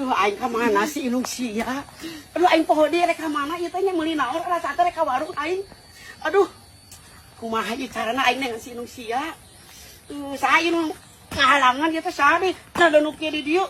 Aduh, aing ka mana sih indung sia? Aduh, aing poho dia rek ka mana ieu teh nya meuli naon rasa teh rek ka warung aing. Aduh. Kumaha ieu carana aing dengan si indung sia? Saha ieu ngahalangan ieu teh saha deui? Nadanup di dieu.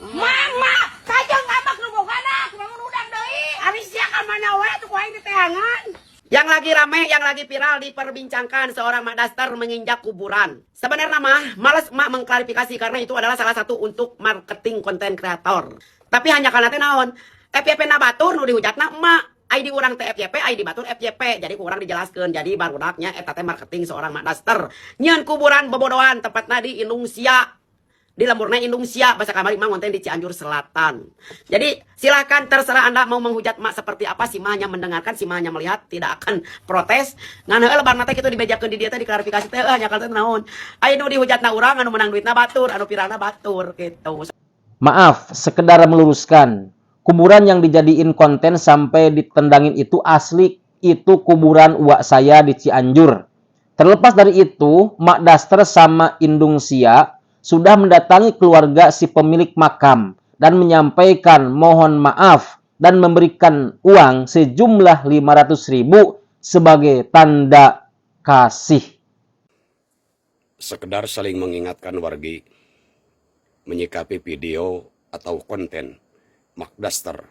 Mama, kajang ngambak nu bogana, kumaha udang deui. Ari sia ka mana wae tuh ku aing diteangan. Yang lagi rame, yang lagi viral diperbincangkan seorang mak daster menginjak kuburan. Sebenarnya mah males emak mengklarifikasi karena itu adalah salah satu untuk marketing konten kreator. Tapi hanya karena teh naon, FYP na batur nu dihujatna emak. ID urang teh FYP, ID batur FYP. Jadi kurang dijelaskan. Jadi barudaknya eta teh marketing seorang mak daster. Nyeun kuburan bobodohan tepatna di Indung Sia. Di lemburna Indung Sia, bahasa kamari mah ngonten di Cianjur Selatan. Jadi silakan terserah Anda mau menghujat mak seperti apa. Si mah hanya mendengarkan, si mah hanya melihat, tidak akan protes. Ngan heueuh lebarna teh kitu dibejakeun di dieu teh diklarifikasi teh nya teh naon. Aya nu dihujatna urang anu menang duitna batur, anu viralna batur gitu. Maaf, sekedar meluruskan. Kuburan yang dijadiin konten sampai ditendangin itu asli, itu kuburan uak saya di Cianjur. Terlepas dari itu, Mak Daster sama Indung Sia sudah mendatangi keluarga si pemilik makam dan menyampaikan mohon maaf dan memberikan uang sejumlah 500.000 sebagai tanda kasih. Sekedar saling mengingatkan wargi menyikapi video atau konten Mak Daster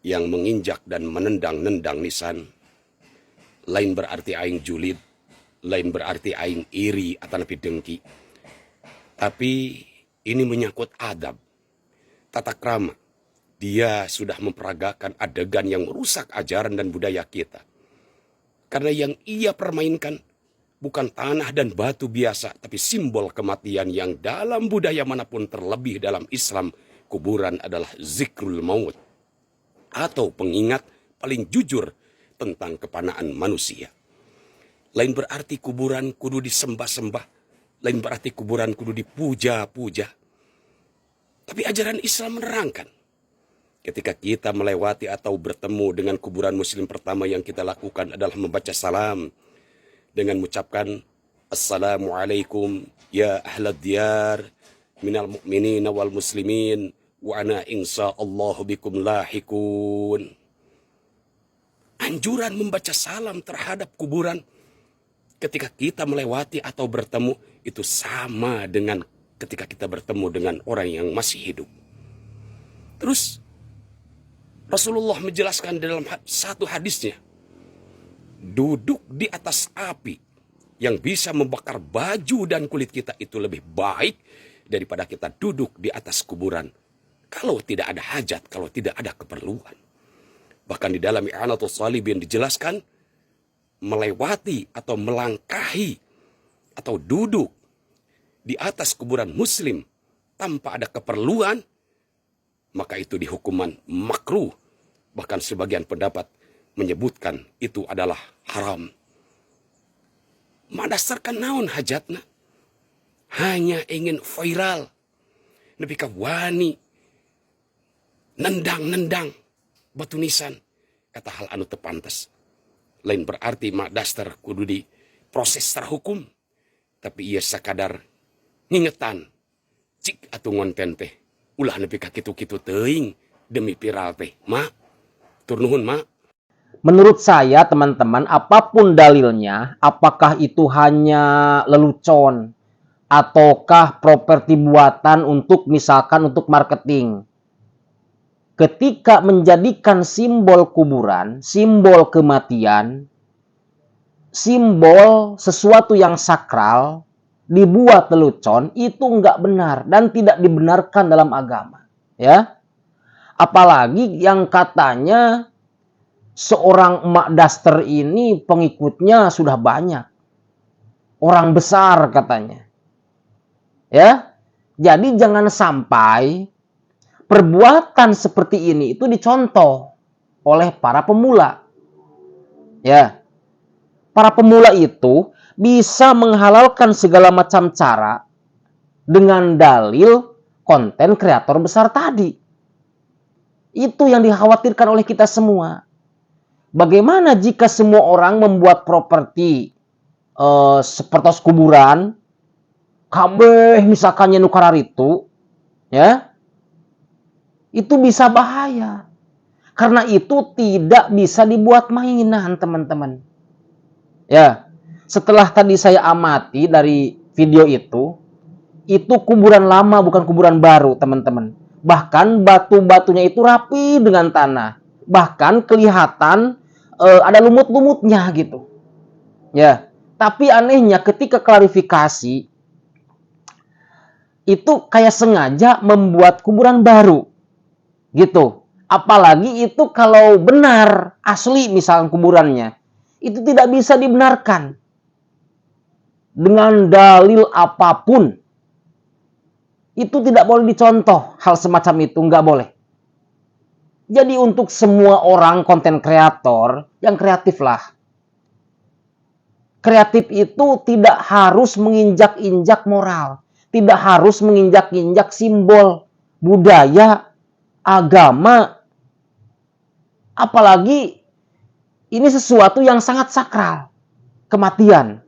yang menginjak dan menendang-nendang nisan. Lain berarti aing julid, lain berarti aing iri atau lebih dengki. Tapi ini menyangkut adab, tata krama. Dia sudah memperagakan adegan yang merusak ajaran dan budaya kita. Karena yang ia permainkan bukan tanah dan batu biasa, tapi simbol kematian yang dalam budaya manapun, terlebih dalam Islam, kuburan adalah zikrul maut atau pengingat paling jujur tentang kepanaan manusia. Lain berarti kuburan kudu disembah-sembah, lain berarti kuburan kudu dipuja-puja. Tapi ajaran Islam menerangkan, ketika kita melewati atau bertemu dengan kuburan muslim, pertama yang kita lakukan adalah membaca salam dengan mengucapkan Assalamualaikum ya ahlad diyar minal mu'minina wal muslimin wa ana insyaallah bikum lahikun. Anjuran membaca salam terhadap kuburan ketika kita melewati atau bertemu itu sama dengan ketika kita bertemu dengan orang yang masih hidup. Terus Rasulullah menjelaskan dalam satu hadisnya, duduk di atas api yang bisa membakar baju dan kulit kita itu lebih baik daripada kita duduk di atas kuburan kalau tidak ada hajat, kalau tidak ada keperluan. Bahkan di dalam I'anatus Shalibin dijelaskan, melewati atau melangkahi atau duduk di atas kuburan muslim tanpa ada keperluan, maka itu dihukuman makruh. Bahkan sebagian pendapat menyebutkan itu adalah haram. Madasarkan naon hajatna? Hanya ingin viral. Nepi ka wani nendang-nendang batu nisan. Kata hal anu teu pantes. Lain berarti Mak Daster kudu diproses secara hukum. Tapi ia sakadar ngingetan. Cik atu ngonten teh. Ulah nepi ka kitu-kitu teuing demi viral teh. Mak, tur nuhun Mak. Menurut saya, teman-teman, apapun dalilnya, apakah itu hanya lelucon ataukah properti buatan untuk misalkan untuk marketing. Ketika menjadikan simbol kuburan, simbol kematian, simbol sesuatu yang sakral, dibuat lelucon, itu nggak benar dan tidak dibenarkan dalam agama. Ya, apalagi yang katanya seorang Mak Daster ini pengikutnya sudah banyak. Orang besar katanya. Ya. Jadi jangan sampai perbuatan seperti ini itu dicontoh oleh para pemula. Ya. Para pemula itu bisa menghalalkan segala macam cara dengan dalil konten kreator besar tadi. Itu yang dikhawatirkan oleh kita semua. Bagaimana jika semua orang membuat properti seperti kuburan, kabeh misalkannya nukar itu, ya, Itu bisa bahaya. Karena itu tidak bisa dibuat mainan, teman-teman. Ya, setelah tadi saya amati dari video itu kuburan lama bukan kuburan baru, teman-teman. Bahkan batu-batunya itu rapi dengan tanah. Bahkan kelihatan ada lumut-lumutnya gitu. Ya, tapi anehnya ketika klarifikasi itu kayak sengaja membuat kuburan baru. Gitu. Apalagi itu kalau benar, asli misalnya kuburannya, itu tidak bisa dibenarkan. Dengan dalil apapun. Itu tidak boleh dicontoh. Hal semacam itu nggak boleh. Jadi untuk semua orang konten kreator, yang kreatif lah. Kreatif itu tidak harus menginjak-injak moral. Tidak harus menginjak-injak simbol, budaya, agama. Apalagi ini sesuatu yang sangat sakral. Kematian,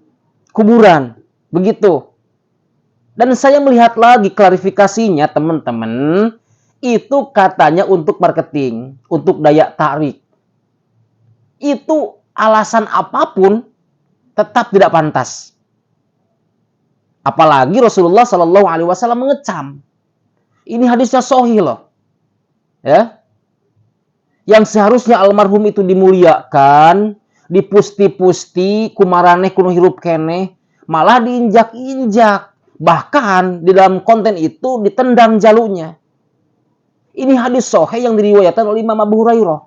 kuburan, begitu. Dan saya melihat lagi klarifikasinya, teman-teman. Itu katanya untuk marketing, untuk daya tarik. Itu alasan apapun tetap tidak pantas. Apalagi Rasulullah Shallallahu Alaihi Wasallam mengecam. Ini hadisnya sahih loh. Ya. Yang seharusnya almarhum itu dimuliakan, dipusti-pusti, kumaraneh kuno hirup keneh, malah diinjak-injak. Bahkan di dalam konten itu ditendang jalunya. Ini hadis sahih yang diriwayatkan oleh Imam Abu Hurairah.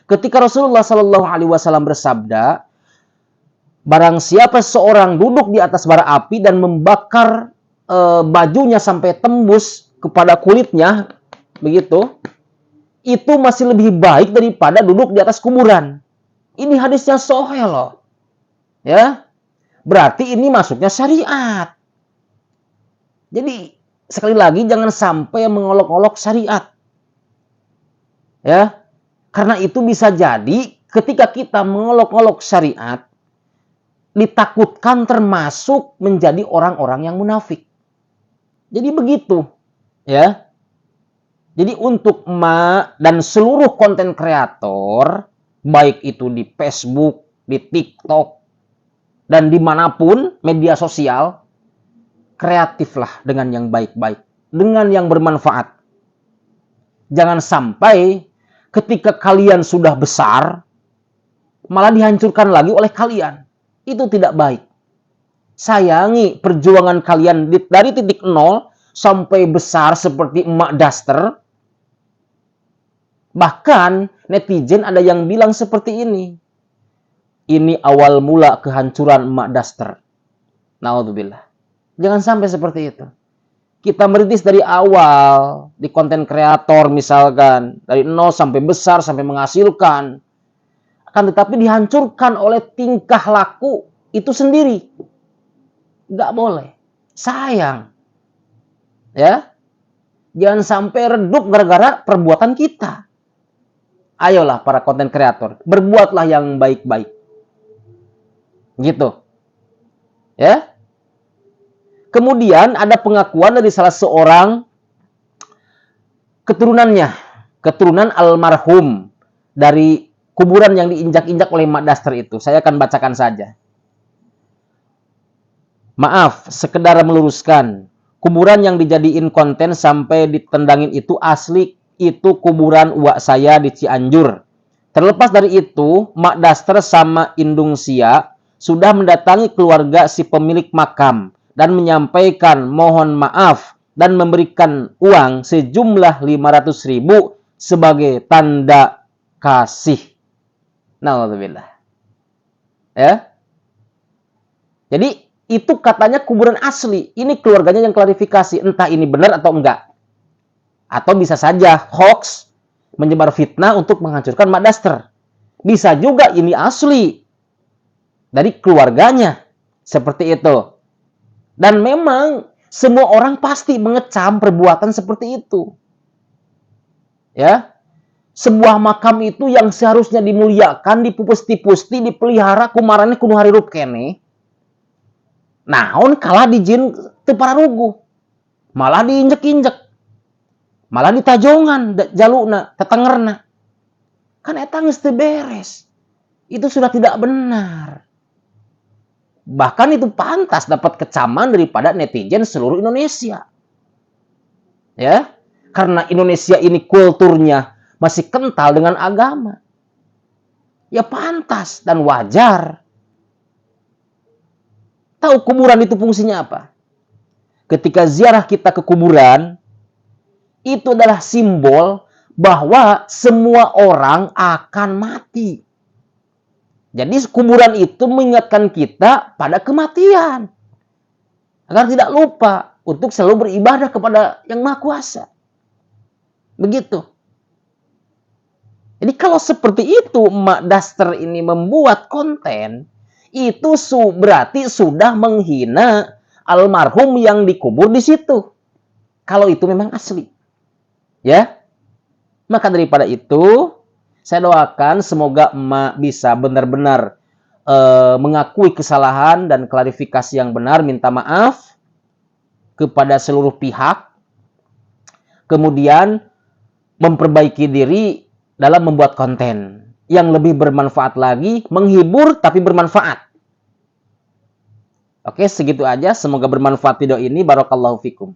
Ketika Rasulullah Shallallahu Alaihi Wasallam bersabda, barang siapa seorang duduk di atas bara api dan membakar bajunya sampai tembus kepada kulitnya, begitu, itu masih lebih baik daripada duduk di atas kuburan. Ini hadisnya sahih loh. Ya. Berarti ini masuknya syariat. Jadi sekali lagi jangan sampai mengolok-olok syariat. Ya. Karena itu bisa jadi ketika kita mengolok-olok syariat ditakutkan termasuk menjadi orang-orang yang munafik. Jadi begitu. Ya. Jadi untuk dan seluruh konten kreator, baik itu di Facebook, di TikTok, dan dimanapun media sosial, kreatiflah dengan yang baik-baik, dengan yang bermanfaat. Jangan sampai ketika kalian sudah besar, malah dihancurkan lagi oleh kalian. Itu tidak baik. Sayangi perjuangan kalian dari titik nol sampai besar seperti Emak Daster. Bahkan netizen ada yang bilang seperti ini. Ini awal mula kehancuran Emak Daster. Naudzubillah. Jangan sampai seperti itu. Kita merintis dari awal di konten kreator misalkan. Dari nol sampai besar sampai menghasilkan. Akan tetapi dihancurkan oleh tingkah laku itu sendiri. Nggak boleh. Sayang. Ya. Jangan sampai redup gara-gara perbuatan kita. Ayolah para konten kreator, berbuatlah yang baik-baik. Gitu. Ya. Kemudian ada pengakuan dari salah seorang keturunannya, keturunan almarhum dari kuburan yang diinjak-injak oleh Mak Daster itu. Saya akan bacakan saja. Maaf, sekedar meluruskan. Kuburan yang dijadiin konten sampai ditendangin itu asli. Itu kuburan uak saya di Cianjur. Terlepas dari itu, Mak Daster sama Indung Sia sudah mendatangi keluarga si pemilik makam dan menyampaikan mohon maaf dan memberikan uang sejumlah 500.000 sebagai tanda kasih. Nauzubillah. Ya. Jadi itu katanya kuburan asli. Ini keluarganya yang klarifikasi, entah ini benar atau enggak. Atau bisa saja hoax, menyebar fitnah untuk menghancurkan Mak Daster. Bisa juga ini asli dari keluarganya. Seperti itu. Dan memang semua orang pasti mengecam perbuatan seperti itu. Ya. Sebuah makam itu yang seharusnya dimuliakan, dipusti-pusti, dipelihara, kumarannya kudu harirup kene. Naon kalah dijin teu pararuguh. Malah diinjek-injek. Malah ditajongan jaluna, tetengerna. Kan eta geus teu beres. Itu sudah tidak benar. Bahkan itu pantas dapat kecaman daripada netizen seluruh Indonesia. Ya, karena Indonesia ini kulturnya masih kental dengan agama. Ya pantas dan wajar. Tahu kuburan itu fungsinya apa? Ketika ziarah kita ke kuburan, itu adalah simbol bahwa semua orang akan mati. Jadi kuburan itu mengingatkan kita pada kematian. Agar tidak lupa untuk selalu beribadah kepada Yang Maha Kuasa. Begitu. Jadi kalau seperti itu Mak Daster ini membuat konten, itu berarti sudah menghina almarhum yang dikubur di situ. Kalau itu memang asli. Ya. Maka daripada itu, saya doakan semoga emak bisa benar-benar mengakui kesalahan dan klarifikasi yang benar, minta maaf kepada seluruh pihak. Kemudian memperbaiki diri dalam membuat konten yang lebih bermanfaat lagi, menghibur tapi bermanfaat. Oke, segitu aja. Semoga bermanfaat video ini. Barakallahu fikum.